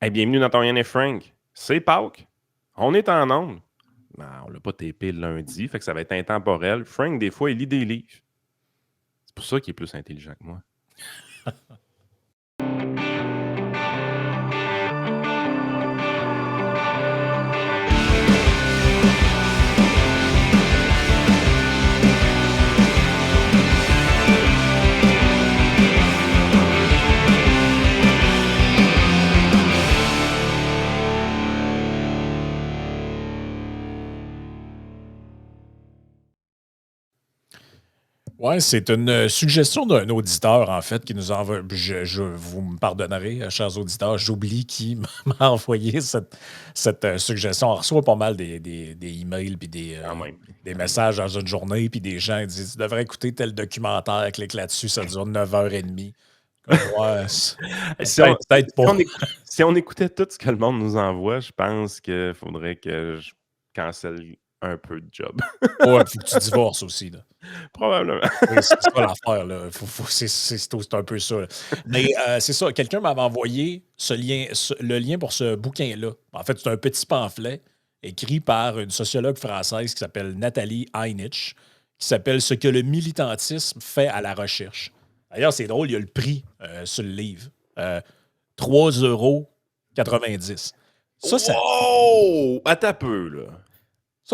Hey, bienvenue dans ton Yann et Frank. C'est Pâques. On est en onde. Non, on l'a pas tapé le lundi, fait que ça va être intemporel. Frank, des fois, il lit des livres. C'est pour ça qu'il est plus intelligent que moi. Ouais, c'est une suggestion d'un auditeur, en fait, qui nous envoie. Vous me pardonnerez, chers auditeurs, j'oublie qui m'a envoyé cette suggestion. On reçoit pas mal des emails puis Quand même. des messages dans une journée, puis des gens disent tu devrais écouter tel documentaire, clique là-dessus, ça dure 9h30. Comme, ouais, peut-être pas. Si on écoutait tout ce que le monde nous envoie, je pense qu'il faudrait que je cancelle un peu de job. Ouais, puis que tu divorces aussi. Là. Probablement. C'est ça l'affaire, là. C'est un peu ça. Là. Mais c'est ça, quelqu'un m'avait envoyé le lien pour ce bouquin-là. En fait, c'est un petit pamphlet écrit par une sociologue française qui s'appelle Nathalie Heinich, qui s'appelle Ce que le militantisme fait à la recherche. D'ailleurs, c'est drôle, il y a le prix sur le livre. 3,90 €. Wow! Attends un peu, là.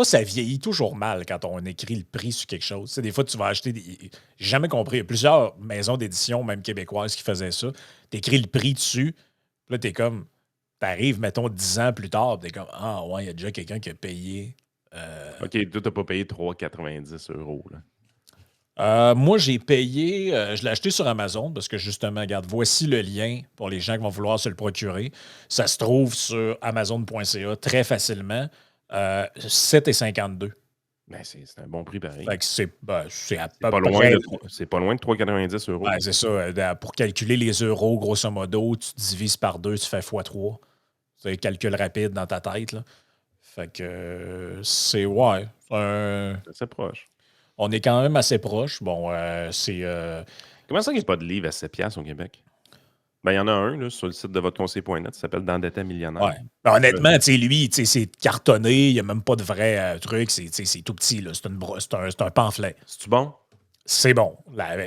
Ça vieillit toujours mal quand on écrit le prix sur quelque chose. Tu sais, des fois, tu vas acheter des. J'ai jamais compris. Il y a plusieurs maisons d'édition, même québécoises, qui faisaient ça. Tu écris le prix dessus, puis là, tu es comme. T'arrives, mettons, 10 ans plus tard, tu es comme Ah, ouais, il y a déjà quelqu'un qui a payé. OK, toi, t'as pas payé 3,90 € là. Moi, j'ai payé, je l'ai acheté sur Amazon parce que justement, regarde, voici le lien pour les gens qui vont vouloir se le procurer. Ça se trouve sur Amazon.ca très facilement. 7,52 €. Ben, c'est un bon prix pareil. Fait que c'est à C'est peu pas près. loin de 3,90 €. C'est ça. Pour calculer les euros, grosso modo, tu divises par 2, tu fais x3. C'est un calcul rapide dans ta tête. Là. Fait que c'est ouais. C'est assez proche. On est quand même assez proche. Bon, c'est. Comment ça qu'il n'y a pas de livre à 7 piastres au Québec? Ben, il y en a un là, sur le site de votreconseil.net, ça s'appelle D'endetté millionnaire. Ouais. Ben, honnêtement, lui, c'est cartonné, il n'y a même pas de vrai truc, c'est tout petit, là. C'est un pamphlet. C'est-tu bon? C'est bon.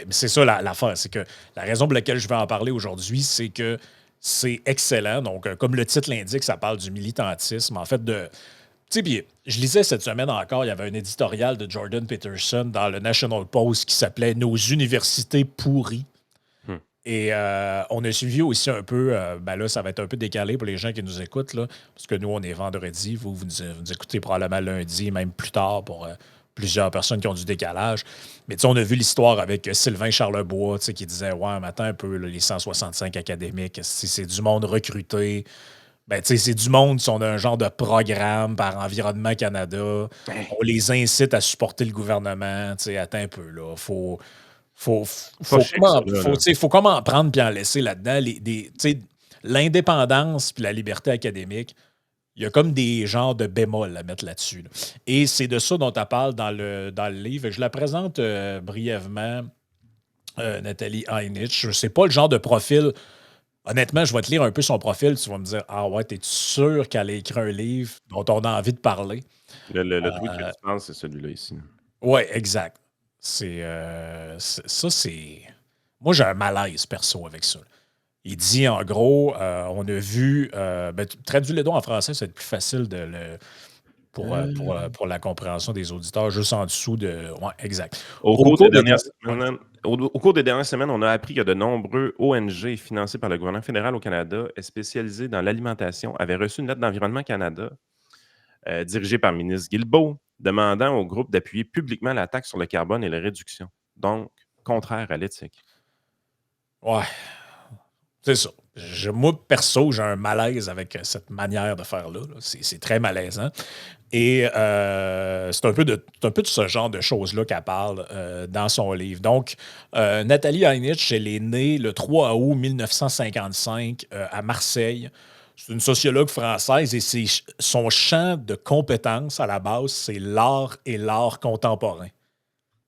C'est ça l'affaire, c'est que la raison pour laquelle je vais en parler aujourd'hui, c'est que c'est excellent. Donc, comme le titre l'indique, ça parle du militantisme. En fait, tu sais, puis je lisais cette semaine encore, il y avait un éditorial de Jordan Peterson dans le National Post qui s'appelait Nos universités pourries. Et on a suivi aussi un peu, ben là, ça va être un peu décalé pour les gens qui nous écoutent, là, parce que nous, on est vendredi, vous nous écoutez probablement lundi, même plus tard pour plusieurs personnes qui ont du décalage. Mais tu sais, on a vu l'histoire avec Sylvain Charlebois, tu sais, qui disait, ouais, matin un peu, là, les 165 académiques, c'est du monde recruté. Ben, tu sais, c'est du monde qui sont d'un genre de programme par Environnement Canada. On les incite à supporter le gouvernement. Tu sais, attends un peu, là. Faut comment en prendre puis en laisser là-dedans. L'indépendance puis la liberté académique, il y a comme des genres de bémols à mettre là-dessus. Là. Et c'est de ça dont tu parles dans le livre. Je la présente brièvement, Nathalie Heinich. Je ne sais pas le genre de profil. Honnêtement, je vais te lire un peu son profil. Tu vas me dire Ah ouais, t'es sûr qu'elle a écrit un livre dont on a envie de parler? Le tweet que tu penses, c'est celui-là ici. Oui, exact. Ça, c'est. Moi, j'ai un malaise perso avec ça. Il dit en gros, on a vu. Traduis-le donc en français, c'est plus facile pour la compréhension des auditeurs, juste en dessous de. Oui, exact. Au cours des dernières semaines, on a appris que de nombreux ONG financés par le gouvernement fédéral au Canada et spécialisés dans l'alimentation avaient reçu une lettre d'Environnement Canada dirigée par le ministre Guilbeault demandant au groupe d'appuyer publiquement la taxe sur le carbone et la réduction. Donc, contraire à l'éthique. Ouais. C'est ça. Moi, perso, j'ai un malaise avec cette manière de faire-là. Là. C'est très malaisant. Et c'est un peu de ce genre de choses-là qu'elle parle dans son livre. Donc, Nathalie Heinich, elle est née le 3 août 1955 à Marseille. C'est une sociologue française et son champ de compétences à la base, c'est l'art et l'art contemporain.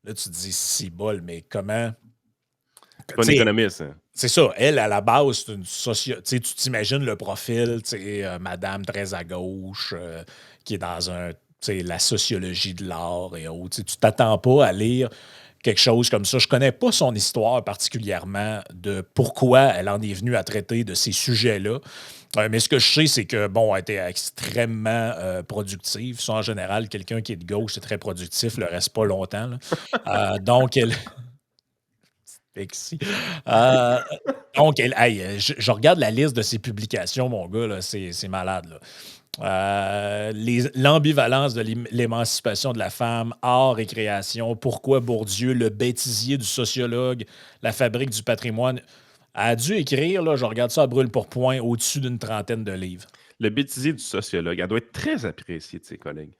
Là, tu te dis, si bol, mais comment... Pas un économiste. Hein? C'est ça. Elle, à la base, c'est une tu t'imagines le profil, madame très à gauche, qui est dans la sociologie de l'art et autres. Tu t'attends pas à lire quelque chose comme ça. Je connais pas son histoire particulièrement de pourquoi elle en est venue à traiter de ces sujets-là. Mais ce que je sais, c'est que, bon, elle était extrêmement productive. Ça, en général, quelqu'un qui est de gauche, c'est très productif, le reste pas longtemps, là. Donc, elle, Pexi. Euh, donc, hey, je regarde la liste de ses publications, mon gars, là, c'est malade. Là. L'ambivalence de l'émancipation de la femme, art et création, pourquoi Bourdieu, le bêtisier du sociologue, la fabrique du patrimoine, a dû écrire, là, je regarde ça à brûle pour point, au-dessus d'une trentaine de livres. Le bêtisier du sociologue, elle doit être très appréciée de ses collègues.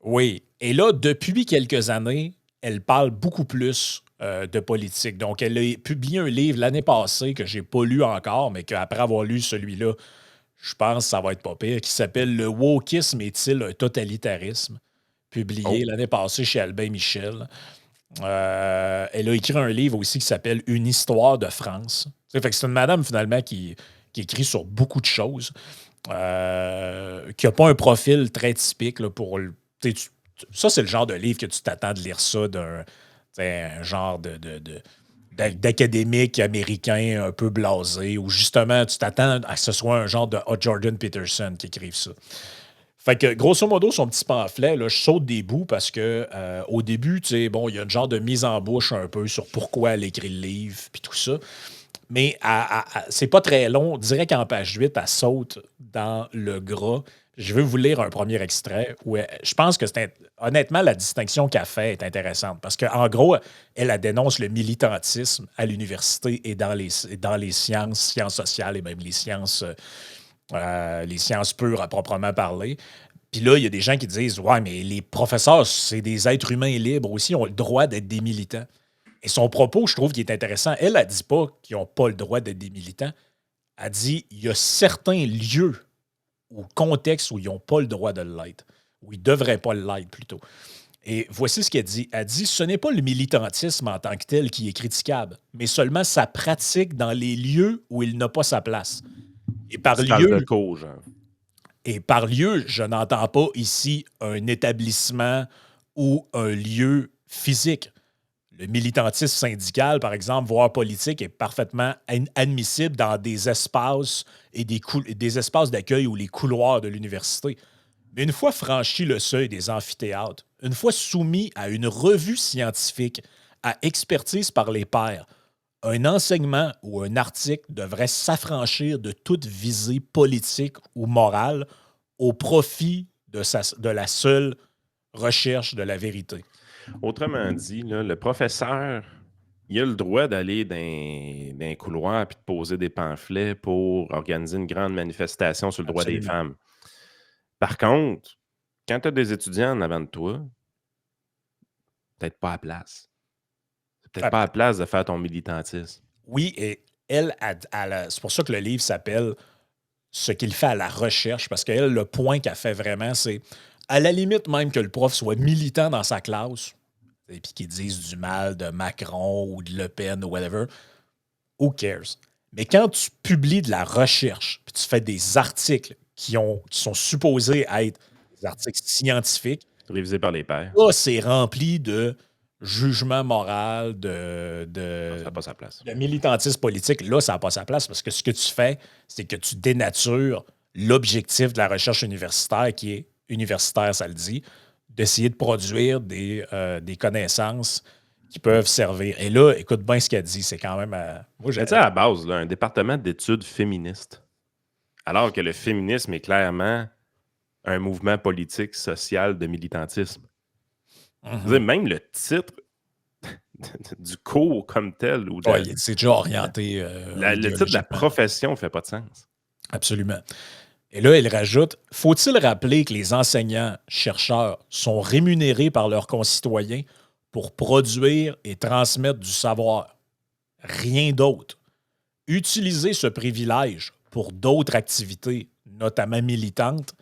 Oui. Et là, depuis quelques années, elle parle beaucoup plus de politique. Donc, elle a publié un livre l'année passée que j'ai pas lu encore, mais qu'après avoir lu celui-là, je pense que ça va être pas pire, qui s'appelle Le wokisme est-il un totalitarisme? Publié Oh, l'année passée chez Albin Michel. Elle a écrit un livre aussi qui s'appelle Une histoire de France. Fait que c'est une madame finalement qui écrit sur beaucoup de choses, qui n'a pas un profil très typique là, pour. Ça, c'est le genre de livre que tu t'attends de lire ça un genre d'académique américain un peu blasé, ou justement, tu t'attends à ce que ce soit un genre de Jordan Peterson qui écrive ça. Fait que, grosso modo, son petit pamphlet, là, je saute des bouts parce que au début, bon, il y a une genre de mise en bouche un peu sur pourquoi elle écrit le livre, puis tout ça. Mais c'est pas très long. Direct en page 8, elle saute dans le gras. Je vais vous lire un premier extrait où je pense que honnêtement, la distinction qu'elle fait est intéressante parce qu'en gros, elle dénonce le militantisme à l'université et dans les sciences sociales et même les sciences pures à proprement parler. Puis là, il y a des gens qui disent ouais, mais les professeurs, c'est des êtres humains libres aussi, ont le droit d'être des militants. Et son propos, je trouve qu'il est intéressant. Elle, elle dit pas qu'ils n'ont pas le droit d'être des militants. Elle dit il y a certains lieux ou contextes où ils n'ont pas le droit de l'être, où ils ne devraient pas l'être plutôt. Et voici ce qu'elle dit. Elle dit ce n'est pas le militantisme en tant que tel qui est critiquable, mais seulement sa pratique dans les lieux où il n'a pas sa place. Et par salle de lieu, cours, genre. et par lieu, je n'entends pas ici un établissement ou un lieu physique. Le militantisme syndical, par exemple, voire politique, est parfaitement admissible dans des espaces et des espaces d'accueil ou les couloirs de l'université. Mais une fois franchi le seuil des amphithéâtres, une fois soumis à une revue scientifique, à expertise par les pairs, un enseignement ou un article devrait s'affranchir de toute visée politique ou morale au profit de la seule recherche de la vérité. Autrement dit, là, le professeur, il a le droit d'aller dans un couloir et de poser des pamphlets pour organiser une grande manifestation sur le droit des Absolument. femmes. Par contre, quand tu as des étudiants en avant de toi, peut-être pas à place. C'est peut-être pas à place de faire ton militantisme. Oui, et elle, c'est pour ça que le livre s'appelle Ce qu'il fait à la recherche, parce qu'elle, le point qu'elle fait vraiment, c'est à la limite même que le prof soit militant dans sa classe, et puis qu'il dise du mal de Macron ou de Le Pen ou whatever, who cares? Mais quand tu publies de la recherche, puis tu fais des articles qui sont supposés être des articles scientifiques, Révisé par les pairs. là, c'est rempli de jugement moral, Non, ça n'a pas sa place. le militantisme politique. Là, ça n'a pas sa place parce que ce que tu fais, c'est que tu dénatures l'objectif de la recherche universitaire qui est universitaire, ça le dit, d'essayer de produire des connaissances qui peuvent servir. Et là, écoute bien ce qu'elle dit. C'est quand même. Moi, Mais tu sais, à la base, là, un département d'études féministes, alors que le féminisme est clairement un mouvement politique, social de militantisme. Je veux dire, même le titre du cours comme tel, ou ouais, c'est déjà orienté le titre de la idéologiquement. profession ne fait pas de sens. Absolument. Et là, il rajoute faut-il rappeler que les enseignants-chercheurs sont rémunérés par leurs concitoyens pour produire et transmettre du savoir? Rien d'autre. Utiliser ce privilège pour d'autres activités, notamment militantes,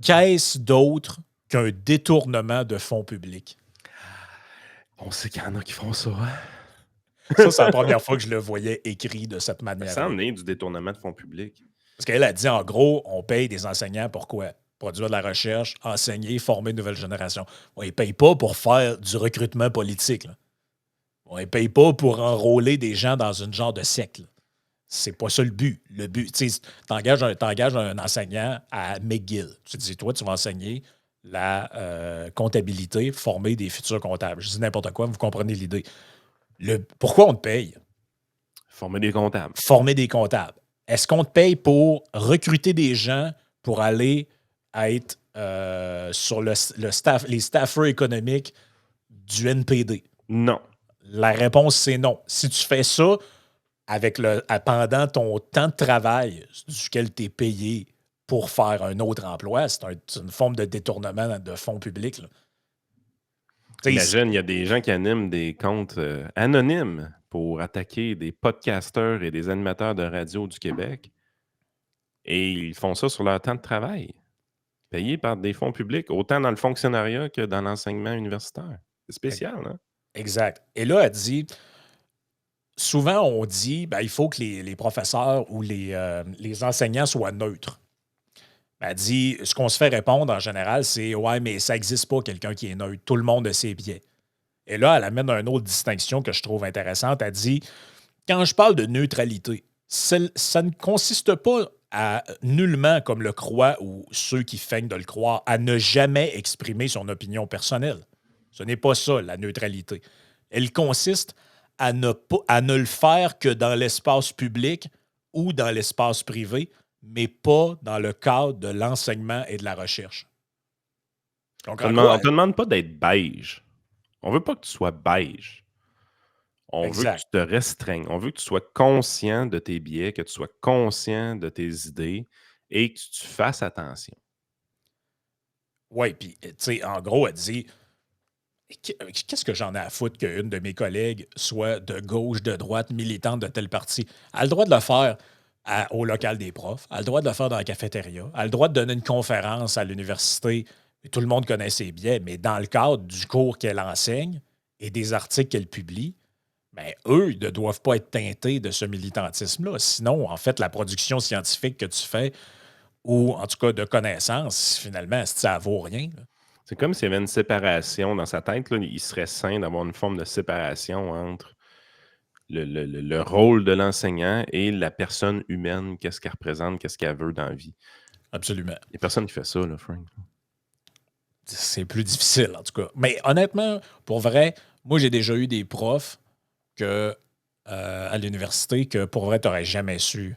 qu'est-ce d'autre qu'un détournement de fonds publics? On sait qu'il y en a qui font ça. Hein? Ça, c'est la première fois que je le voyais écrit de cette Ça manière-là. en est du détournement de fonds publics. Parce qu'elle a dit, en gros, on paye des enseignants pour quoi? Produire de la recherche, enseigner, former une nouvelle génération. On ne les paye pas pour faire du recrutement politique, là. On ne les paye pas pour enrôler des gens dans une genre de secte, là. C'est pas ça le but. Le but, tu sais, t'engages un enseignant à McGill. Tu te dis, toi, tu vas enseigner la comptabilité, former des futurs comptables. Je dis n'importe quoi, vous comprenez l'idée. Pourquoi on te paye? Former des comptables. Former des comptables. Est-ce qu'on te paye pour recruter des gens pour aller être sur les staffers économiques du NPD? Non. La réponse, c'est non. Si tu fais ça pendant ton temps de travail duquel tu es payé pour faire un autre emploi, c'est une forme de détournement de fonds publics, là. Imagine, il y a des gens qui animent des comptes anonymes pour attaquer des podcasteurs et des animateurs de radio du Québec. Et ils font ça sur leur temps de travail, payés par des fonds publics, autant dans le fonctionnariat que dans l'enseignement universitaire. C'est spécial, hein? Exact. Et là, elle dit, souvent on dit, ben, il faut que les professeurs ou les enseignants soient neutres. Ben, elle dit, ce qu'on se fait répondre en général, c'est, ouais, mais ça n'existe pas quelqu'un qui est neutre. Tout le monde a ses biais. Et là, elle amène une autre distinction que je trouve intéressante. Elle dit, quand je parle de neutralité, ça ne consiste pas à nullement, comme le croient ou ceux qui feignent de le croire, à ne jamais exprimer son opinion personnelle. Ce n'est pas ça, la neutralité. Elle consiste à ne le faire que dans l'espace public ou dans l'espace privé, mais pas dans le cadre de l'enseignement et de la recherche. Donc, en gros, On te demande pas d'être beige. On veut pas que tu sois beige. On veut que tu exact. te restreignes. On veut que tu sois conscient de tes biais, que tu sois conscient de tes idées et que tu fasses attention. Oui, puis, tu sais, en gros, elle dit, qu'est-ce que j'en ai à foutre qu'une de mes collègues soit de gauche, de droite, militante de tel parti? Elle a le droit de le faire au local des profs, elle a le droit de le faire dans la cafétéria, elle a le droit de donner une conférence à l'université. Tout le monde connaît ses biais, mais dans le cadre du cours qu'elle enseigne et des articles qu'elle publie, ben, eux, ils ne doivent pas être teintés de ce militantisme-là. Sinon, en fait, la production scientifique que tu fais, ou en tout cas de connaissances, finalement, ça ne vaut rien, là. C'est comme s'il y avait une séparation dans sa tête. Là, il serait sain d'avoir une forme de séparation entre le rôle de l'enseignant et la personne humaine, qu'est-ce qu'elle représente, qu'est-ce qu'elle veut dans la vie. Absolument. Il n'y a personne qui fait ça, là, Frank. C'est plus difficile, en tout cas. Mais honnêtement, pour vrai, moi, j'ai déjà eu des profs à l'université que, pour vrai, tu n'aurais jamais su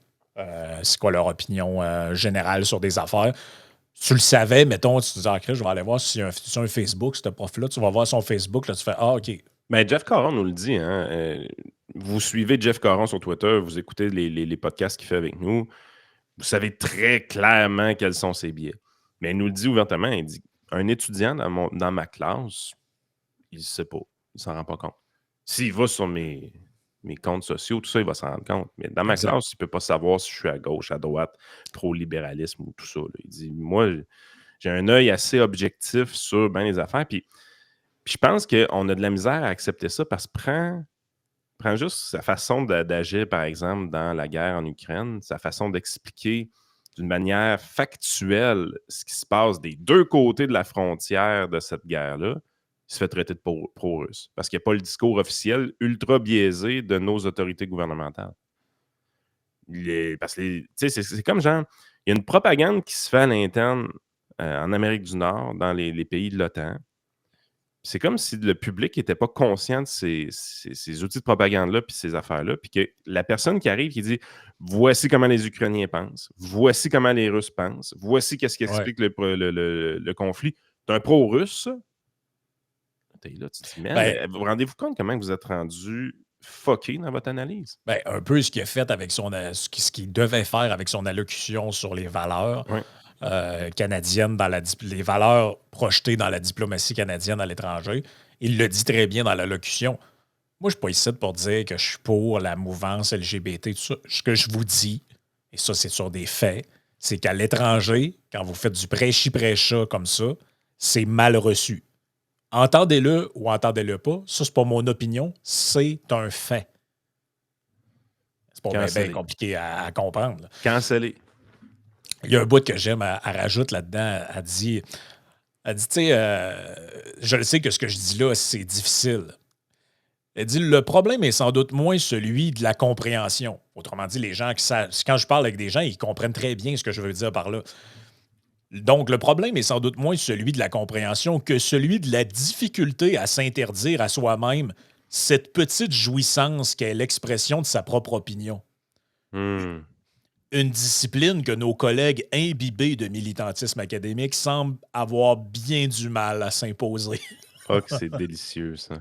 c'est quoi leur opinion générale sur des affaires. Tu le savais, mettons, tu te disais, ah, Chris, je vais aller voir si sur un Facebook, ce prof-là, tu vas voir son Facebook, là, tu fais, ah, OK. Mais Jeff Caron nous le dit, hein. Vous suivez Jeff Caron sur Twitter, vous écoutez les podcasts qu'il fait avec nous, vous savez très clairement quels sont ses biais. Mais il nous le dit ouvertement, il dit, un étudiant dans ma classe, il ne sait pas, il ne s'en rend pas compte. S'il va sur mes comptes sociaux, tout ça, il va s'en rendre compte. Mais dans ma Exact. classe, il ne peut pas savoir si je suis à gauche, à droite, pro-libéralisme ou tout ça, là. Il dit, moi, j'ai un œil assez objectif sur bien les affaires. Puis je pense qu'on a de la misère à accepter ça parce que prends juste sa façon d'agir, par exemple, dans la guerre en Ukraine, sa façon d'expliquer d'une manière factuelle ce qui se passe des deux côtés de la frontière de cette guerre-là. Il se fait traiter de pro-russe parce qu'il n'y a pas le discours officiel ultra biaisé de nos autorités gouvernementales. Parce que c'est comme genre, il y a une propagande qui se fait à l'interne en Amérique du Nord, dans les pays de l'OTAN. C'est comme si le public n'était pas conscient de ces outils de propagande-là puis ces affaires-là, puis que la personne qui arrive qui dit « Voici comment les Ukrainiens pensent, voici comment les Russes pensent, voici qu'est-ce qui explique le conflit. » C'est un pro-russe, ça? T'es là, tu te dis « Man, vous rendez-vous compte comment vous êtes rendu fucké dans votre analyse? » Ben, un peu ce qu'il a fait avec ce qu'il devait faire avec son allocution sur les valeurs canadiennes, les valeurs projetées dans la diplomatie canadienne à l'étranger. Il le dit très bien dans l'allocution. Moi, je ne suis pas ici pour dire que je suis pour la mouvance LGBT, tout ça. Ce que je vous dis, et ça, c'est sur des faits, c'est qu'à l'étranger, quand vous faites du prêchi-prêcha comme ça, c'est mal reçu. Entendez-le ou entendez-le pas, ça, c'est pas mon opinion, c'est un fait. C'est pas bien compliqué à comprendre. Là. Cancellé. Il y a un bout que j'aime, elle rajoute là-dedans, elle dit, tu sais, je le sais que ce que je dis là, c'est difficile. Elle dit, le problème est sans doute moins celui de la compréhension. Autrement dit, les gens qui savent, quand je parle avec des gens, ils comprennent très bien ce que je veux dire par là. Donc, le problème est sans doute moins celui de la compréhension que celui de la difficulté à s'interdire à soi-même cette petite jouissance qu'est l'expression de sa propre opinion. Hmm. Une discipline que nos collègues imbibés de militantisme académique semblent avoir bien du mal à s'imposer. Oh, que c'est délicieux, ça.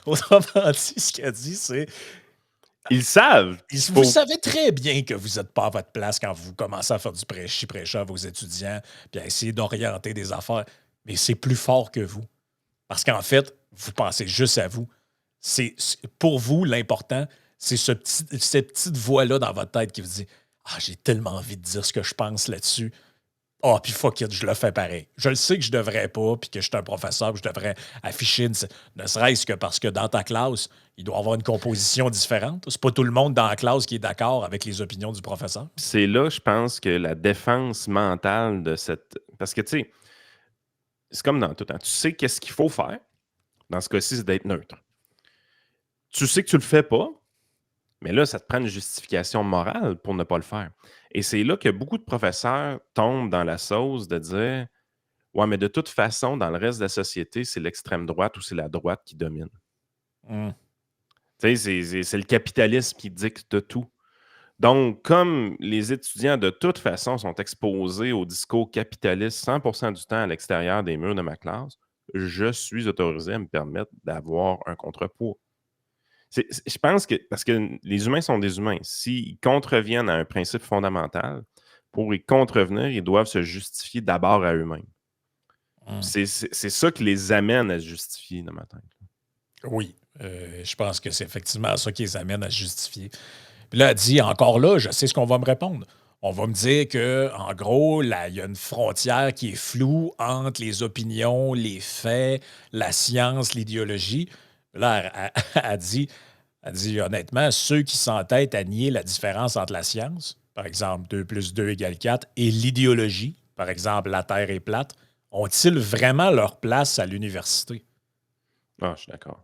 Autrement dit, ce qu'elle dit, c'est... Ils savent. Vous savez très bien que vous n'êtes pas à votre place quand vous commencez à faire du prêchi-prêcha à vos étudiants puis à essayer d'orienter des affaires. Mais c'est plus fort que vous. Parce qu'en fait, vous pensez juste à vous. Pour vous, l'important, c'est cette petite voix-là dans votre tête qui vous dit « Ah, j'ai tellement envie de dire ce que je pense là-dessus. Ah, puis fuck it, je le fais pareil. Je le sais que je devrais pas, puis que je suis un professeur, puis je devrais afficher, ne serait-ce que parce que dans ta classe, il doit y avoir une composition différente. C'est pas tout le monde dans la classe qui est d'accord avec les opinions du professeur. C'est là, je pense, que la défense mentale de cette... Parce que, tu sais, c'est comme dans tout. Hein. Tu sais qu'est-ce qu'il faut faire. Dans ce cas-ci, c'est d'être neutre. Tu sais que tu le fais pas, mais là, ça te prend une justification morale pour ne pas le faire. Et c'est là que beaucoup de professeurs tombent dans la sauce de dire « Ouais, mais de toute façon, dans le reste de la société, c'est l'extrême droite ou c'est la droite qui domine. Mm. » Tu sais, c'est le capitalisme qui dicte tout. Donc, comme les étudiants, de toute façon, sont exposés au discours capitaliste 100% du temps à l'extérieur des murs de ma classe, je suis autorisé à me permettre d'avoir un contrepoids. Je pense que, parce que les humains sont des humains, s'ils contreviennent à un principe fondamental, pour y contrevenir, ils doivent se justifier d'abord à eux-mêmes. C'est ça qui les amène à se justifier dans ma tête. Oui, je pense que c'est effectivement ça qui les amène à se justifier. Puis là, elle dit, encore là, je sais ce qu'on va me répondre. On va me dire que, en gros, il y a une frontière qui est floue entre les opinions, les faits, la science, l'idéologie. Là, elle dit, honnêtement, ceux qui s'entêtent à nier la différence entre la science, par exemple 2 plus 2 égale 4, et l'idéologie, par exemple la Terre est plate, ont-ils vraiment leur place à l'université? Ah, je suis d'accord.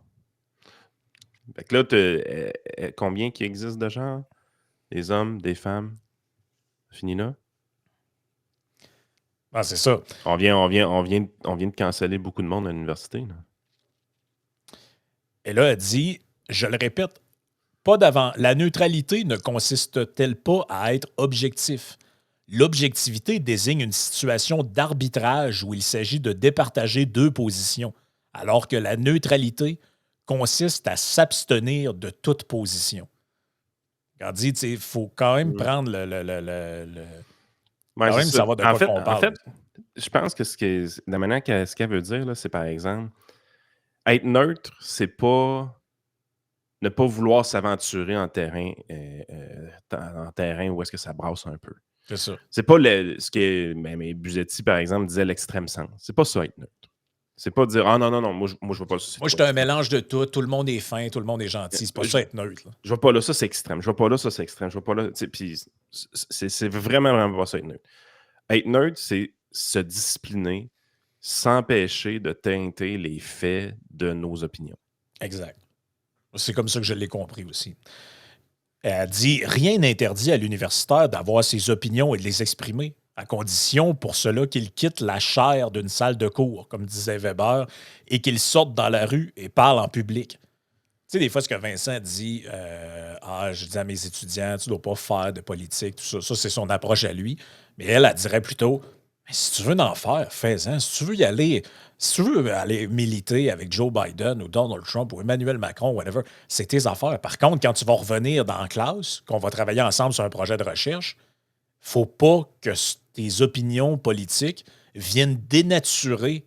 Fait que là, combien qui existe de genres? Des hommes, des femmes? Fini là? Ah, c'est ça. On vient de canceller beaucoup de monde à l'université. Là. Et là, elle dit, je le répète, pas d'avant. La neutralité ne consiste-t-elle pas à être objectif? L'objectivité désigne une situation d'arbitrage où il s'agit de départager deux positions, alors que la neutralité consiste à s'abstenir de toute position. Quand dit, il faut quand même prendre Ouais, quand même ça. savoir de quoi qu'on parle. En fait, je pense que la manière ce qu'elle veut dire, là, c'est par exemple, être neutre, c'est pas ne pas vouloir s'aventurer en terrain où est-ce que ça brasse un peu. C'est ça. C'est pas ce que mais Buzetti, par exemple, disait l'extrême sens. C'est pas ça, être neutre. C'est pas dire « Ah non, non, non, moi, je vois pas ça. » Moi, je suis un mélange de tout. Tout le monde est fin, tout le monde est gentil. C'est pas ça être neutre. Là. Je vois pas là, ça, c'est extrême. Je vois pas là, ça, c'est extrême. Je vois pas là. Puis c'est vraiment, vraiment pas ça, être neutre. Être neutre, c'est se discipliner, s'empêcher de teinter les faits de nos opinions. Exact. C'est comme ça que je l'ai compris aussi. Elle dit « Rien n'interdit à l'universitaire d'avoir ses opinions et de les exprimer, à condition pour cela qu'il quitte la chaire d'une salle de cours, comme disait Weber, et qu'il sorte dans la rue et parle en public. » Tu sais, des fois, ce que Vincent dit, je dis à mes étudiants, tu ne dois pas faire de politique, tout ça. Ça, c'est son approche à lui. Mais elle dirait plutôt, si tu veux en faire, fais-en. Si tu veux aller militer avec Joe Biden ou Donald Trump ou Emmanuel Macron, whatever, c'est tes affaires. Par contre, quand tu vas revenir dans la classe, qu'on va travailler ensemble sur un projet de recherche, faut pas que tes opinions politiques viennent dénaturer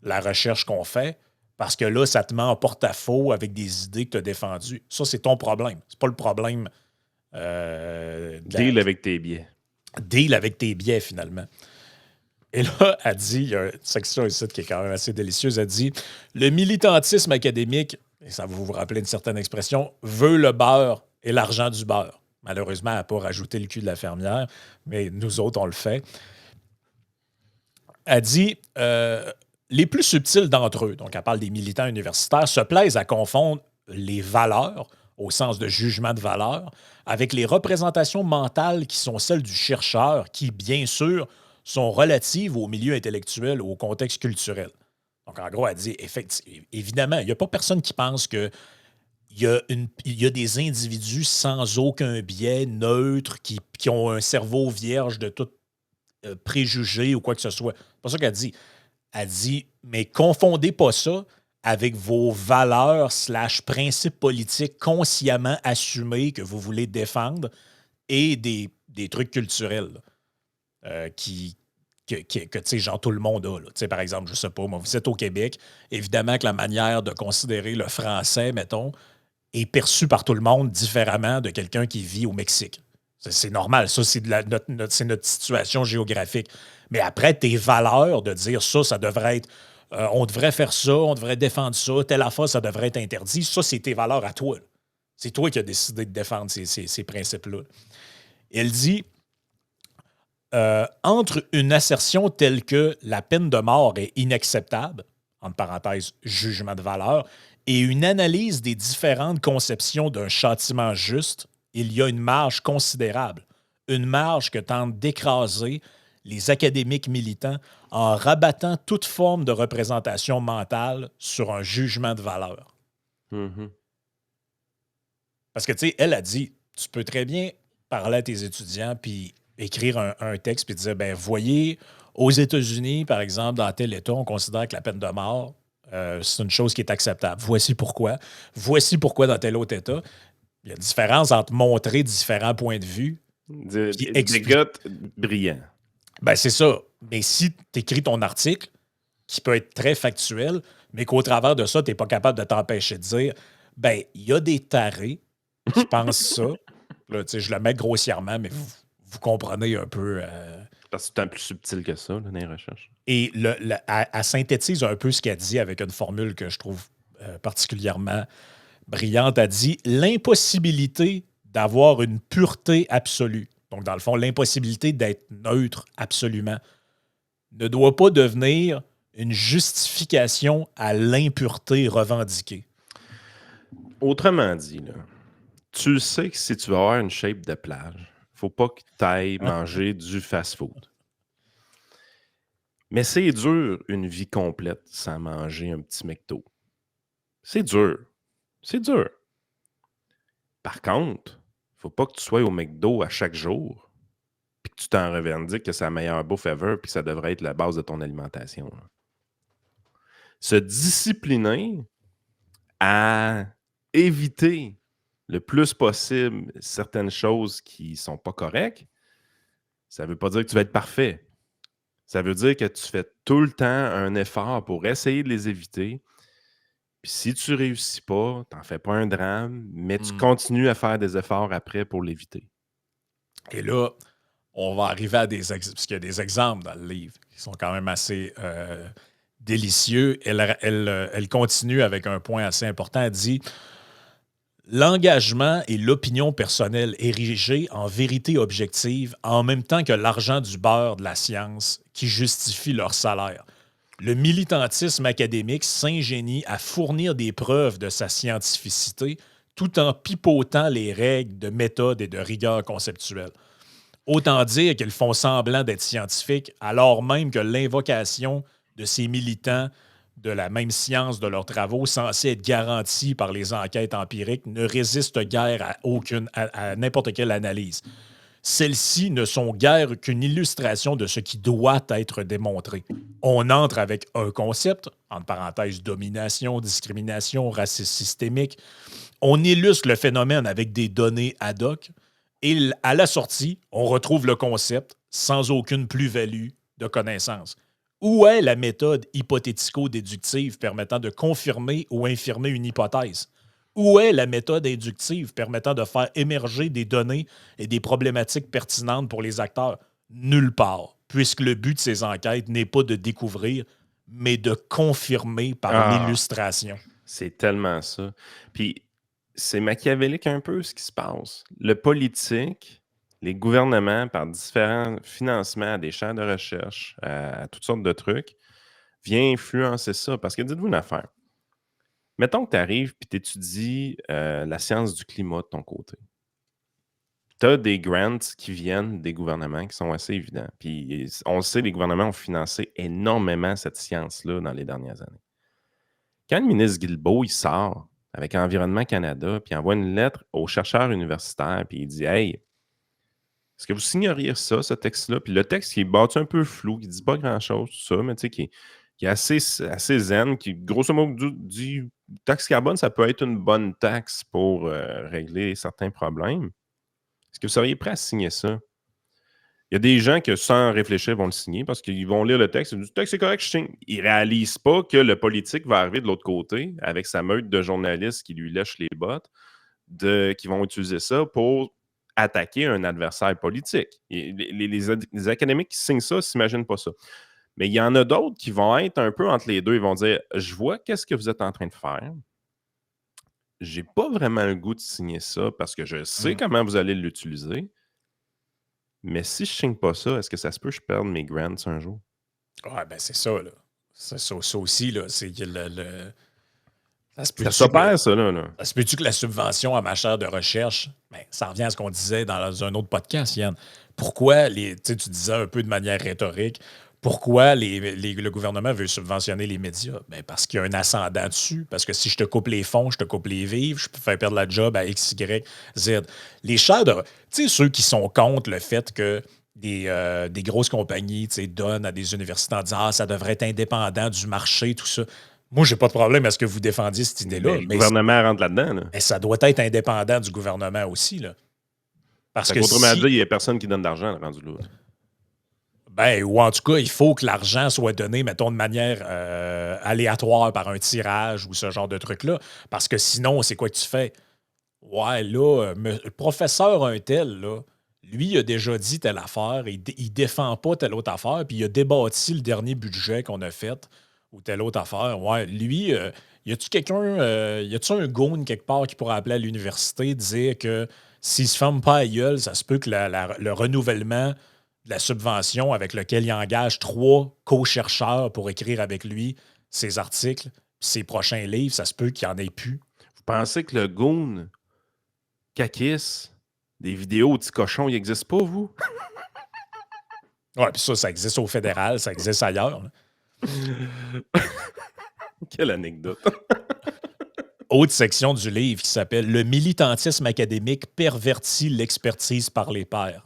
la recherche qu'on fait parce que là, ça te met en porte-à-faux avec des idées que tu as défendues. Ça, c'est ton problème. C'est pas le problème. Deal avec tes biais. Deal avec tes biais, finalement. Et là, elle dit, il y a une section ici qui est quand même assez délicieuse, elle dit « Le militantisme académique, et ça va vous rappeler une certaine expression, veut le beurre et l'argent du beurre. Malheureusement, elle n'a pas rajouté le cul de la fermière, mais nous autres, on le fait. Elle dit les plus subtils d'entre eux, donc elle parle des militants universitaires, se plaisent à confondre les valeurs, au sens de jugement de valeur, avec les représentations mentales qui sont celles du chercheur, qui, bien sûr, sont relatives au milieu intellectuel ou au contexte culturel. Donc, en gros, elle dit, évidemment, il n'y a pas personne qui pense que il y a des individus sans aucun biais, neutres, qui ont un cerveau vierge de tout préjugé ou quoi que ce soit. C'est pas ça qu'elle dit. Elle dit, mais confondez pas ça avec vos valeurs slash principes politiques consciemment assumés que vous voulez défendre et des trucs culturels que tu sais, genre tout le monde a. Là. Tu sais, par exemple, je sais pas, moi, vous êtes au Québec, évidemment que la manière de considérer le français, mettons, est perçue par tout le monde différemment de quelqu'un qui vit au Mexique. C'est normal, ça, c'est c'est notre situation géographique. Mais après, tes valeurs de dire ça, ça devrait être on devrait faire ça, on devrait défendre ça, telle affaire, ça devrait être interdit. Ça, c'est tes valeurs à toi. Là. C'est toi qui as décidé de défendre ces principes-là. Elle dit entre une assertion telle que la peine de mort est inacceptable, entre parenthèses, jugement de valeur, et une analyse des différentes conceptions d'un châtiment juste, il y a une marge considérable, une marge que tentent d'écraser les académiques militants en rabattant toute forme de représentation mentale sur un jugement de valeur. Mhm. Parce que, tu sais, elle a dit, tu peux très bien parler à tes étudiants puis écrire un texte puis dire, ben voyez, aux États-Unis, par exemple, dans tel État, on considère que la peine de mort, c'est une chose qui est acceptable. Voici pourquoi. Voici pourquoi dans tel autre État. Il y a une différence entre montrer différents points de vue puis Des expliquer. gars brillants. Ben, c'est ça. Mais si tu écris ton article, qui peut être très factuel, mais qu'au travers de ça, tu n'es pas capable de t'empêcher de dire, ben, il y a des tarés qui pensent ça. Là, tu sais, je le mets grossièrement, mais vous comprenez un peu. Parce que c'est un peu plus subtil que ça, là, dans les recherches. Et elle synthétise un peu ce qu'elle dit avec une formule que je trouve particulièrement brillante. Elle dit l'impossibilité d'avoir une pureté absolue. Donc, dans le fond, l'impossibilité d'être neutre absolument ne doit pas devenir une justification à l'impureté revendiquée. Autrement dit, là, tu le sais que si tu veux avoir une shape de plage, faut pas que tu ailles manger du fast-food. Mais c'est dur une vie complète sans manger un petit McDo. C'est dur. C'est dur. Par contre, faut pas que tu sois au McDo à chaque jour puis que tu t'en revendiques que c'est la meilleure bouffe ever puis que ça devrait être la base de ton alimentation. Là. Se discipliner à éviter le plus possible certaines choses qui sont pas correctes, ça veut pas dire que tu vas être parfait. Ça veut dire que tu fais tout le temps un effort pour essayer de les éviter. Puis si tu réussis pas, t'en fais pas un drame, mais tu continues à faire des efforts après pour l'éviter. Et là, on va arriver à parce qu'il y a des exemples dans le livre qui sont quand même assez délicieux. Elle continue avec un point assez important. Elle dit l'engagement et l'opinion personnelle érigée en vérité objective en même temps que l'argent du beurre de la science qui justifie leur salaire. Le militantisme académique s'ingénie à fournir des preuves de sa scientificité tout en pipotant les règles de méthode et de rigueur conceptuelle. Autant dire qu'ils font semblant d'être scientifiques alors même que l'invocation de ces militants de la même science de leurs travaux, censés être garantis par les enquêtes empiriques, ne résistent guère à n'importe quelle analyse. Celles-ci ne sont guère qu'une illustration de ce qui doit être démontré. On entre avec un concept, entre parenthèses domination, discrimination, racisme systémique. On illustre le phénomène avec des données ad hoc. Et à la sortie, on retrouve le concept sans aucune plus-value de connaissance. Où est la méthode hypothético-déductive permettant de confirmer ou infirmer une hypothèse? Où est la méthode inductive permettant de faire émerger des données et des problématiques pertinentes pour les acteurs? Nulle part, puisque le but de ces enquêtes n'est pas de découvrir, mais de confirmer par l'illustration. C'est tellement ça. Puis c'est machiavélique un peu ce qui se passe. Le politique, les gouvernements, par différents financements à des chaires de recherche, à toutes sortes de trucs, vient influencer ça. Parce que dites-vous une affaire. Mettons que tu arrives et tu étudies la science du climat de ton côté. Tu as des grants qui viennent des gouvernements qui sont assez évidents. Puis on le sait, les gouvernements ont financé énormément cette science-là dans les dernières années. Quand le ministre Guilbeault, il sort avec Environnement Canada, puis il envoie une lettre aux chercheurs universitaires, puis il dit « Hey, est-ce que vous signeriez ça, ce texte-là? » Puis le texte qui est battu un peu flou, qui ne dit pas grand-chose, tout ça, mais tu sais, qui est assez zen, qui, grosso modo, dit taxe carbone, ça peut être une bonne taxe pour régler certains problèmes. Est-ce que vous seriez prêt à signer ça? Il y a des gens qui, sans réfléchir, vont le signer parce qu'ils vont lire le texte et disent « Le texte, c'est correct, je signe. » Ils ne réalisent pas que le politique va arriver de l'autre côté avec sa meute de journalistes qui lui lèchent les bottes, qui vont utiliser ça pour attaquer un adversaire politique. Et les académiques qui signent ça ne s'imaginent pas ça. Mais il y en a d'autres qui vont être un peu entre les deux. Ils vont dire « Je vois qu'est-ce que vous êtes en train de faire. J'ai pas vraiment le goût de signer ça parce que je sais comment vous allez l'utiliser. Mais si je signe pas ça, est-ce que ça se peut que je perde mes grants un jour? » Ouais, ben c'est ça, là. Ça aussi, là, c'est que ça se Ça peut-tu que, s'opère, ça, là. ça se peut-tu que la subvention à ma chaire de recherche, ben, ça revient à ce qu'on disait dans un autre podcast, Yann. Pourquoi, tu disais un peu de manière rhétorique, pourquoi le gouvernement veut subventionner les médias? Ben, parce qu'il y a un ascendant dessus. Parce que si je te coupe les fonds, je te coupe les vivres, je peux faire perdre la job à X, Y, Z. Les chaires de... Tu sais, ceux qui sont contre le fait que des grosses compagnies donnent à des universités en disant « Ah, ça devrait être indépendant du marché, tout ça. » Moi, j'ai pas de problème à ce que vous défendiez cette idée-là, Ben, le gouvernement rentre là-dedans. Là. mais ça doit être indépendant du gouvernement aussi, là. Parce Fait que qu'autrement dit, si, il n'y a personne qui donne d'argent rendu là. ben, ou en tout cas, il faut que l'argent soit donné, mettons, de manière aléatoire par un tirage ou ce genre de truc-là. Parce que sinon, c'est quoi que tu fais? Ouais, là, le professeur un tel, là, lui, il a déjà dit telle affaire, il défend pas telle autre affaire, puis il a débattu le dernier budget qu'on a fait ou telle autre affaire. Ouais, lui, y a-tu quelqu'un, y a-tu un goon quelque part qui pourrait appeler à l'université, dire que s'il se ferme pas la gueule, ça se peut que le renouvellement de la subvention avec lequel il engage 3 co-chercheurs pour écrire avec lui ses articles, ses prochains livres, ça se peut qu'il n'y en ait plus. Vous pensez que le goon Kakis, des vidéos au petit cochon, il n'existe pas, vous? Ouais, puis ça existe au fédéral, ça existe ailleurs, là. Quelle anecdote. Autre section du livre qui s'appelle Le militantisme académique pervertit l'expertise par les pairs.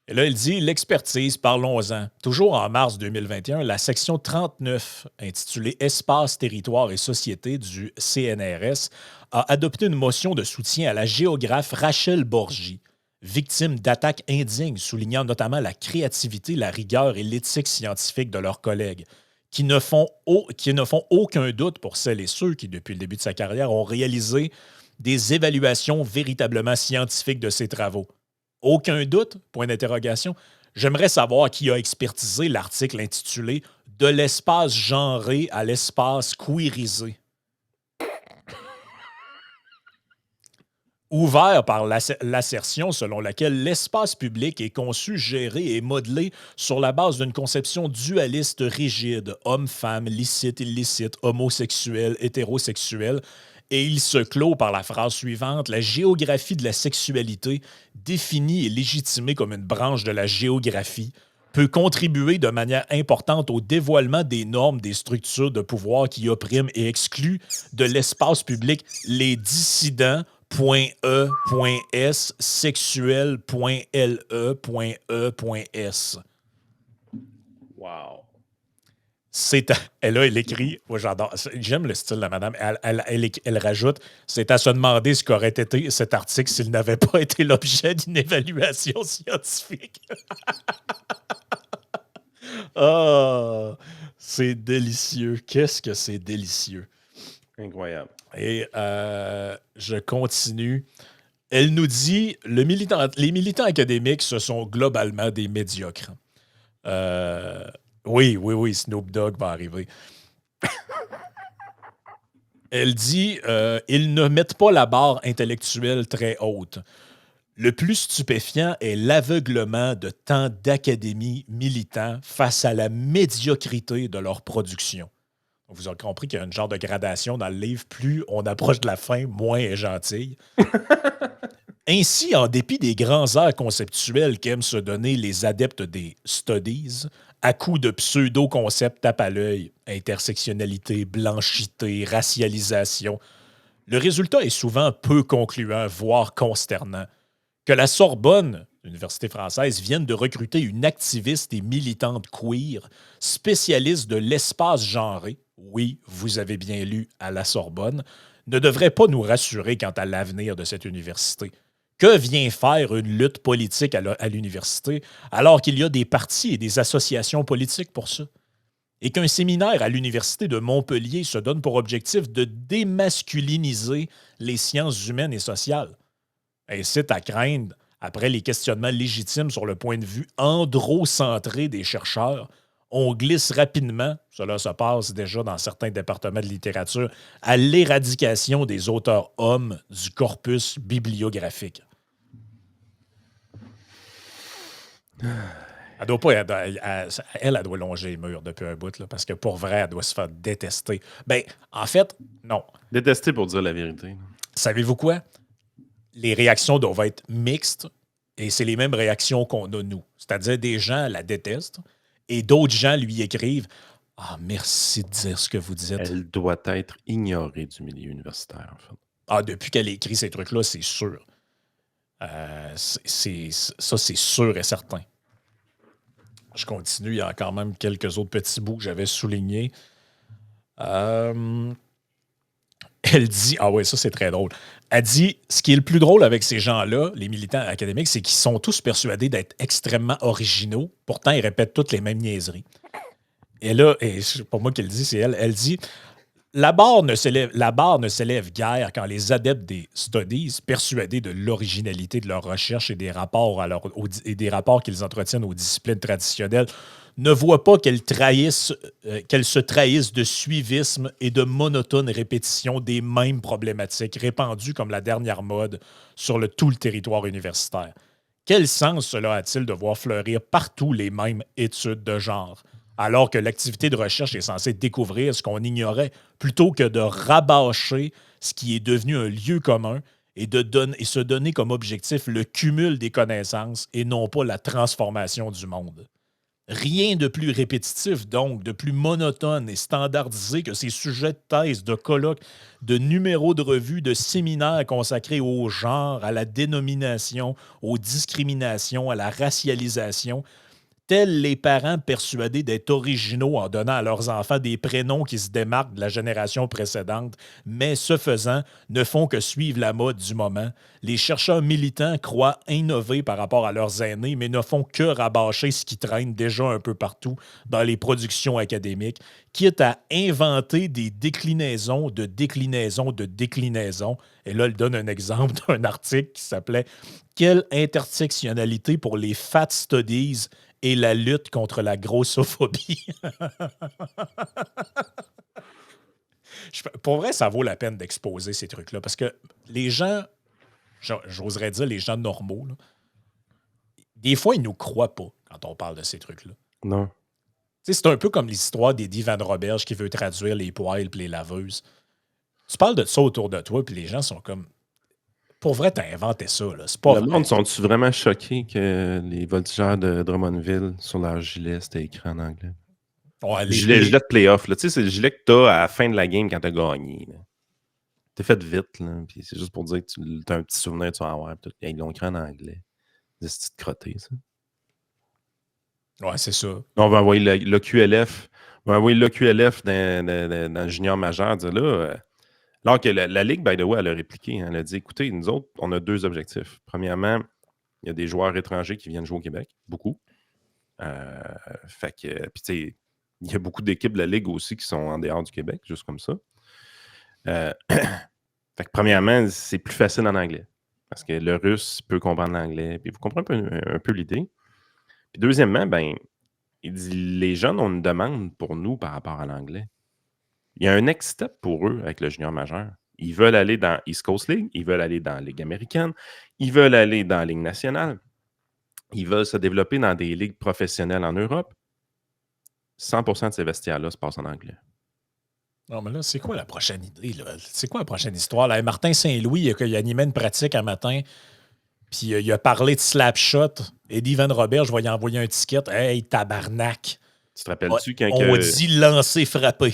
Et là, il dit l'expertise, parlons-en. Toujours en mars 2021, la section 39, intitulée Espace, territoire et société du CNRS, a adopté une motion de soutien à la géographe Rachel Borgi, victime d'attaques indignes, soulignant notamment la créativité, la rigueur et l'éthique scientifique de leurs collègues, qui ne font aucun doute pour celles et ceux qui, depuis le début de sa carrière, ont réalisé des évaluations véritablement scientifiques de ses travaux. Aucun doute? Point d'interrogation. J'aimerais savoir qui a expertisé l'article intitulé De l'espace genré à l'espace queerisé. Ouvert par l'assertion selon laquelle l'espace public est conçu, géré et modelé sur la base d'une conception dualiste rigide, homme-femme, licite, illicite, homosexuel, hétérosexuel, et il se clôt par la phrase suivante: la géographie de la sexualité, définie et légitimée comme une branche de la géographie, peut contribuer de manière importante au dévoilement des normes des structures de pouvoir qui oppriment et excluent de l'espace public les dissidents. .e.s sexuel.le.e.s. Wow. Elle écrit, moi j'adore, j'aime le style de la madame, elle rajoute, c'est à se demander ce qu'aurait été cet article s'il n'avait pas été l'objet d'une évaluation scientifique. Ah, c'est délicieux. Qu'est-ce que c'est délicieux. Incroyable. Et je continue. Elle nous dit les militants académiques, ce sont globalement des médiocres. Oui, Snoop Dogg va arriver. Elle dit ils ne mettent pas la barre intellectuelle très haute. Le plus stupéfiant est l'aveuglement de tant d'académies militants face à la médiocrité de leur production. Vous avez compris qu'il y a une genre de gradation dans le livre. Plus on approche de la fin, moins elle est gentille. Ainsi, en dépit des grands airs conceptuels qu'aiment se donner les adeptes des studies, à coups de pseudo-concepts tape à l'œil, intersectionnalité, blanchité, racialisation, le résultat est souvent peu concluant, voire consternant. Que la Sorbonne, l'université française, vienne de recruter une activiste et militante queer, spécialiste de l'espace genré, oui, vous avez bien lu à la Sorbonne, ne devrait pas nous rassurer quant à l'avenir de cette université. Que vient faire une lutte politique à l'université alors qu'il y a des partis et des associations politiques pour ça? Et qu'un séminaire à l'Université de Montpellier se donne pour objectif de démasculiniser les sciences humaines et sociales. Incite à craindre, après les questionnements légitimes sur le point de vue androcentré des chercheurs, on glisse rapidement, cela se passe déjà dans certains départements de littérature, à l'éradication des auteurs hommes du corpus bibliographique. Elle doit pas. Elle doit longer les murs depuis un bout, là, parce que pour vrai, elle doit se faire détester. Ben, en fait, non. Détester pour dire la vérité. Savez-vous quoi? Les réactions doivent être mixtes et c'est les mêmes réactions qu'on a nous. C'est-à-dire des gens la détestent et d'autres gens lui écrivent Ah, merci de dire ce que vous dites. Elle doit être ignorée du milieu universitaire, en fait. Ah, depuis qu'elle a écrit ces trucs-là, c'est sûr. Ça, c'est sûr et certain. Je continue, il y a quand même quelques autres petits bouts que j'avais soulignés. Elle dit, ah ouais, ça c'est très drôle. Elle dit, ce qui est le plus drôle avec ces gens-là, les militants académiques, c'est qu'ils sont tous persuadés d'être extrêmement originaux. Pourtant, ils répètent toutes les mêmes niaiseries. Et là, et c'est pas moi qui le dis, c'est elle. Elle dit, la barre ne s'élève guère quand les adeptes des studies, persuadés de l'originalité de leurs recherches et des rapports, et des rapports qu'ils entretiennent aux disciplines traditionnelles, ne voient pas qu'elles se trahissent de suivisme et de monotone répétition des mêmes problématiques répandues comme la dernière mode sur tout le territoire universitaire. Quel sens cela a-t-il de voir fleurir partout les mêmes études de genre, alors que l'activité de recherche est censée découvrir ce qu'on ignorait, plutôt que de rabâcher ce qui est devenu un lieu commun et se donner comme objectif le cumul des connaissances et non pas la transformation du monde. Rien de plus répétitif, donc, de plus monotone et standardisé que ces sujets de thèse, de colloques, de numéros de revues, de séminaires consacrés au genre, à la dénomination, aux discriminations, à la racialisation, tels les parents persuadés d'être originaux en donnant à leurs enfants des prénoms qui se démarquent de la génération précédente, mais ce faisant, ne font que suivre la mode du moment. Les chercheurs militants croient innover par rapport à leurs aînés, mais ne font que rabâcher ce qui traîne déjà un peu partout dans les productions académiques, quitte à inventer des déclinaisons de déclinaisons de déclinaisons. Et là, elle donne un exemple d'un article qui s'appelait Quelle intersectionnalité pour les fat studies et la lutte contre la grossophobie. Pour vrai, ça vaut la peine d'exposer ces trucs-là parce que les gens, j'oserais dire les gens normaux, là, des fois, ils nous croient pas quand on parle de ces trucs-là. Non. Tu sais, c'est un peu comme l'histoire d'Eddie Van Roberge qui veut traduire les poêles et les laveuses. Tu parles de ça autour de toi, puis les gens sont comme pour vrai, t'as inventé ça, là. C'est pas Le vrai. monde, sont-tu vraiment choqués que les voltigeurs de Drummondville, sur leur gilet, c'était écrit en anglais? Ouais, Gilet de playoff, là. Tu sais, c'est le gilet que t'as à la fin de la game quand t'as gagné. Là. T'es fait vite, là. Puis c'est juste pour dire que t'as un petit souvenir, tu vas avoir. Ils l'ont écrit en anglais. Des petites crottées, ça. Ouais, c'est ça. On va envoyer le QLF. On va envoyer le QLF dans le junior majeur. Dire là. Alors que la Ligue, by the way, elle a répliqué. Hein, elle a dit écoutez, nous autres, on a deux objectifs. Premièrement, il y a des joueurs étrangers qui viennent jouer au Québec. Beaucoup. Fait que, puis tu sais, il y a beaucoup d'équipes de la Ligue aussi qui sont en dehors du Québec, juste comme ça. Fait que premièrement, c'est plus facile en anglais. Parce que le russe peut comprendre l'anglais. Puis vous comprenez un peu l'idée. Puis deuxièmement, ben, il dit les jeunes ont une demande pour nous par rapport à l'anglais. Il y a un next step pour eux avec le junior majeur. Ils veulent aller dans East Coast League, ils veulent aller dans la Ligue américaine, ils veulent aller dans la Ligue nationale, ils veulent se développer dans des ligues professionnelles en Europe. 100% de ces vestiaires-là se passent en anglais. Non, mais là, c'est quoi la prochaine idée? Là? C'est quoi la prochaine histoire? Là, Martin Saint-Louis, il animait une pratique un matin, puis il a parlé de slapshot. Eddie Van Robert, je vais y envoyer un ticket. Hey, tabarnak! Tu te rappelles-tu On dit lancer frappé.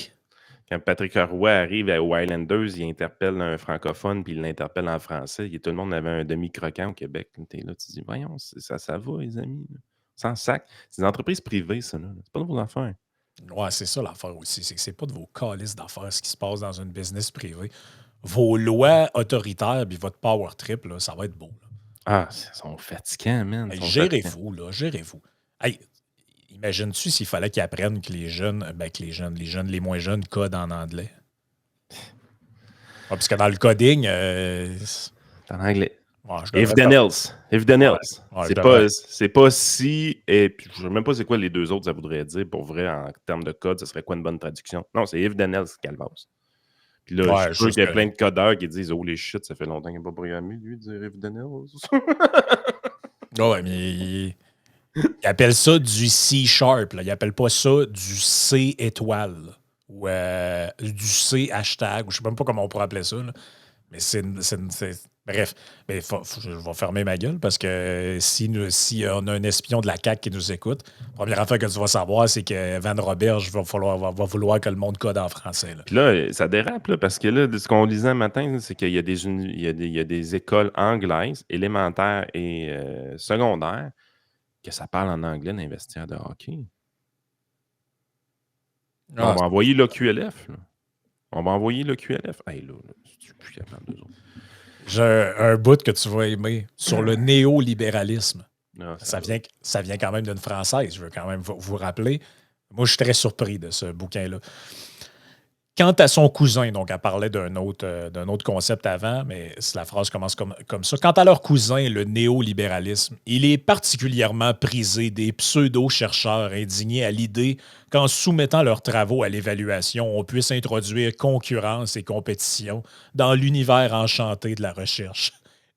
Quand Patrick Roy arrive aux Highlanders, il interpelle un francophone puis il l'interpelle en français. Tout le monde avait un demi-croquant au Québec. T'es là, tu te dis, voyons, ça va, les amis. Sans sac. C'est des entreprises privées, ça. Là. C'est pas de vos affaires. Ouais, c'est ça l'affaire aussi. C'est que c'est pas de vos calices d'affaires ce qui se passe dans une business privée. Vos lois autoritaires puis votre power trip, là, ça va être beau. Là. Ah, ils sont fatigants, man. Hey, gérez-vous, là, gérez-vous. Hey, imagines-tu s'il fallait qu'ils apprennent que les les moins jeunes codent en anglais? Parce que dans le coding, c'est en anglais. Ouais, If then else. Ouais, c'est pas si. Et puis, je ne sais même pas c'est quoi les deux autres, ça voudrait dire. Pour vrai, en termes de code, ce serait quoi une bonne traduction? Non, c'est if then else, Calvas. Puis là, je suis sûr qu'il y a plein de codeurs qui disent, oh les shit, ça fait longtemps qu'il n'a pas programmé, lui, dire if then else. Ouais, mais il appelle ça du C#. Là. Il appelle pas ça du C étoile. Ou du C hashtag. Ou je sais même pas comment on pourrait appeler ça. Là. Mais bref, mais je vais fermer ma gueule parce que si on a un espion de la CAQ qui nous écoute, la première affaire que tu vas savoir, c'est que Van Roberge va vouloir que le monde code en français. Là. Puis là, ça dérape, là, parce que là, ce qu'on lisait un matin, c'est qu'il y a des écoles anglaises, élémentaires et secondaires, que ça parle en anglais dans les vestiaires de hockey. On va envoyer le QLF. Là. On va envoyer le QLF. Hey, là, je suis plus capable d'eux autres. J'ai un bout que tu vas aimer sur le néolibéralisme. Ah, ça vient quand même d'une Française, je veux quand même vous rappeler. Moi, je suis très surpris de ce bouquin-là. Quant à son cousin, donc elle parlait d'un autre concept avant, mais la phrase commence comme ça. Quant à leur cousin, le néolibéralisme, il est particulièrement prisé des pseudo-chercheurs indignés à l'idée qu'en soumettant leurs travaux à l'évaluation, on puisse introduire concurrence et compétition dans l'univers enchanté de la recherche.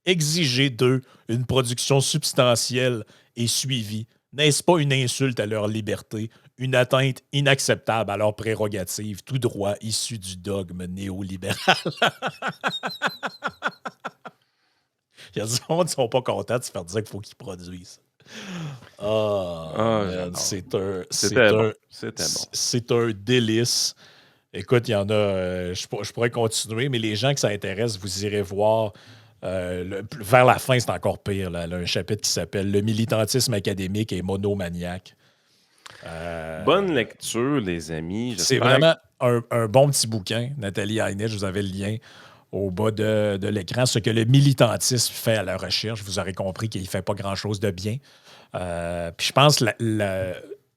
Exiger d'eux une production substantielle et suivie, n'est-ce pas une insulte à leur liberté, une atteinte inacceptable à leurs prérogatives, tout droit issu du dogme néolibéral? Il y a des gens qui ne sont pas contents de se faire dire qu'il faut qu'ils produisent. C'est un délice. Écoute, il y en a. Je pourrais continuer, mais les gens que ça intéresse, vous irez voir. Vers la fin, c'est encore pire. Là, un chapitre qui s'appelle Le militantisme académique et monomaniaque. Bonne lecture, les amis. C'est vraiment un bon petit bouquin. Nathalie Haynet, je vous avais le lien au bas de l'écran. Ce que le militantisme fait à la recherche, vous aurez compris qu'il ne fait pas grand-chose de bien. Puis je pense que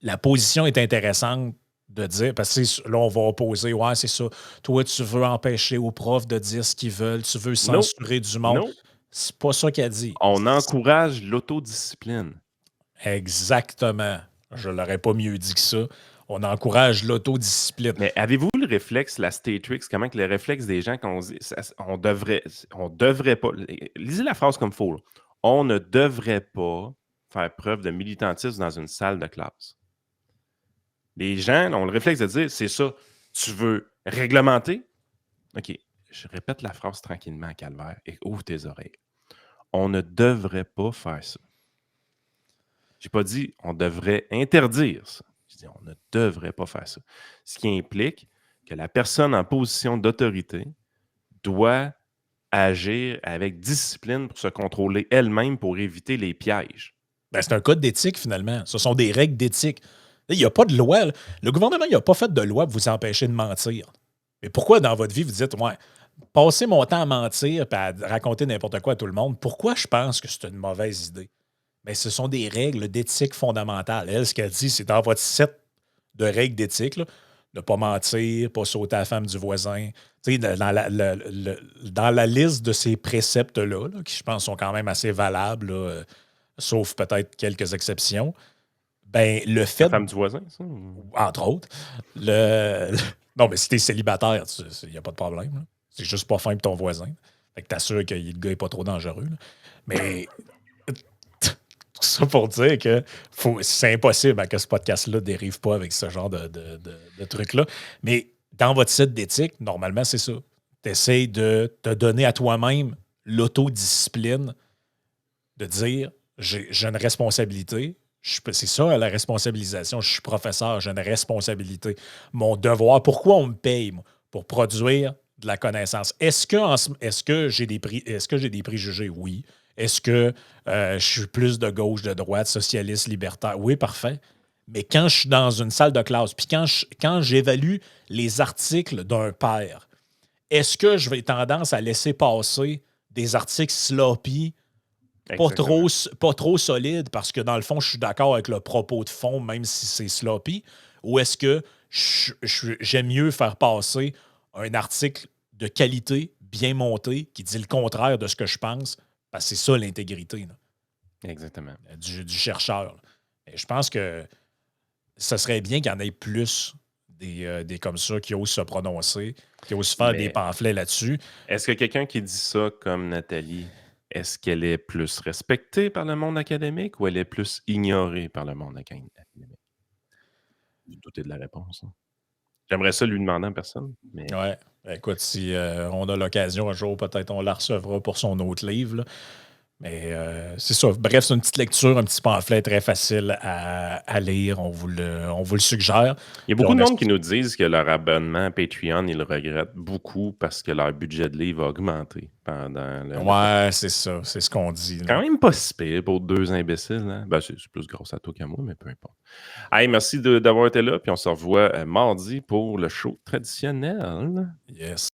la position est intéressante de dire, parce que là, on va opposer, ouais, c'est ça. Toi, tu veux empêcher aux profs de dire ce qu'ils veulent, tu veux censurer du monde. Non. C'est pas ça qu'elle dit. On encourage l'autodiscipline. Exactement. Je ne l'aurais pas mieux dit que ça. On encourage l'autodiscipline. Mais avez-vous le réflexe, la Statrix, comment que le réflexe des gens qu'on dit, on devrait pas, lisez la phrase comme il faut, là. On ne devrait pas faire preuve de militantisme dans une salle de classe. Les gens ont le réflexe de dire, c'est ça, tu veux réglementer? OK, je répète la phrase tranquillement, Calvaire, et ouvre tes oreilles. On ne devrait pas faire ça. Je n'ai pas dit on devrait interdire ça. Je dis on ne devrait pas faire ça. Ce qui implique que la personne en position d'autorité doit agir avec discipline pour se contrôler elle-même pour éviter les pièges. Ben, c'est un code d'éthique, finalement. Ce sont des règles d'éthique. Il n'y a pas de loi. Là. Le gouvernement n'a pas fait de loi pour vous empêcher de mentir. Mais pourquoi, dans votre vie, vous dites, ouais, passer mon temps à mentir et à raconter n'importe quoi à tout le monde, pourquoi je pense que c'est une mauvaise idée? Mais ce sont des règles d'éthique fondamentales. Elle, ce qu'elle dit, c'est dans votre set de règles d'éthique, là, ne pas mentir, pas sauter à la femme du voisin. Tu sais, dans la liste de ces préceptes-là, là, qui je pense sont quand même assez valables, là, sauf peut-être quelques exceptions, ben, le fait... La femme du voisin, ça? Entre autres. Le Non, mais si t'es célibataire, il n'y a pas de problème. Là. C'est juste pas fin pour ton voisin. Fait que t'assures que le gars n'est pas trop dangereux. Là. Mais tout ça pour dire que c'est impossible que ce podcast-là dérive pas avec ce genre de trucs-là. Mais dans votre site d'éthique, normalement, c'est ça. Tu essaies de te donner à toi-même l'autodiscipline de dire j'ai une responsabilité. C'est ça, la responsabilisation. Je suis professeur, j'ai une responsabilité. Mon devoir, pourquoi on me paye, moi? Pour produire de la connaissance. Est-ce que j'ai des préjugés? Oui. Est-ce que je suis plus de gauche, de droite, socialiste, libertaire? Oui, parfait. Mais quand je suis dans une salle de classe, puis quand j'évalue les articles d'un père, est-ce que je vais tendance à laisser passer des articles sloppy, Exactement. pas trop solides, parce que dans le fond, je suis d'accord avec le propos de fond, même si c'est sloppy, ou est-ce que j'aime mieux faire passer un article de qualité, bien monté, qui dit le contraire de ce que je pense, parce que c'est ça l'intégrité là, Exactement. du chercheur. Et je pense que ce serait bien qu'il y en ait plus des comme ça qui osent se prononcer, qui osent faire des Mais pamphlets là-dessus. est-ce que quelqu'un qui dit ça comme Nathalie, est-ce qu'elle est plus respectée par le monde académique ou elle est plus ignorée par le monde académique? Vous doutez de la réponse. Hein. J'aimerais ça lui demander en personne, mais Ouais. Écoute, si on a l'occasion un jour, peut-être on la recevra pour son autre livre. Là. Mais c'est ça. Bref, c'est une petite lecture, un petit pamphlet très facile à lire. On vous le suggère. il y a Puis beaucoup on de monde espère. qui nous disent que leur abonnement à Patreon, ils le regrettent beaucoup parce que leur budget de livre a augmenté pendant le Ouais, c'est ça. C'est ce qu'on dit. Là. quand même pas si pire pour deux imbéciles. Hein? Ben, c'est plus grâce à toi qu'à moi, mais peu importe. Hey, merci d'avoir été là, puis on se revoit mardi pour le show traditionnel. Yes.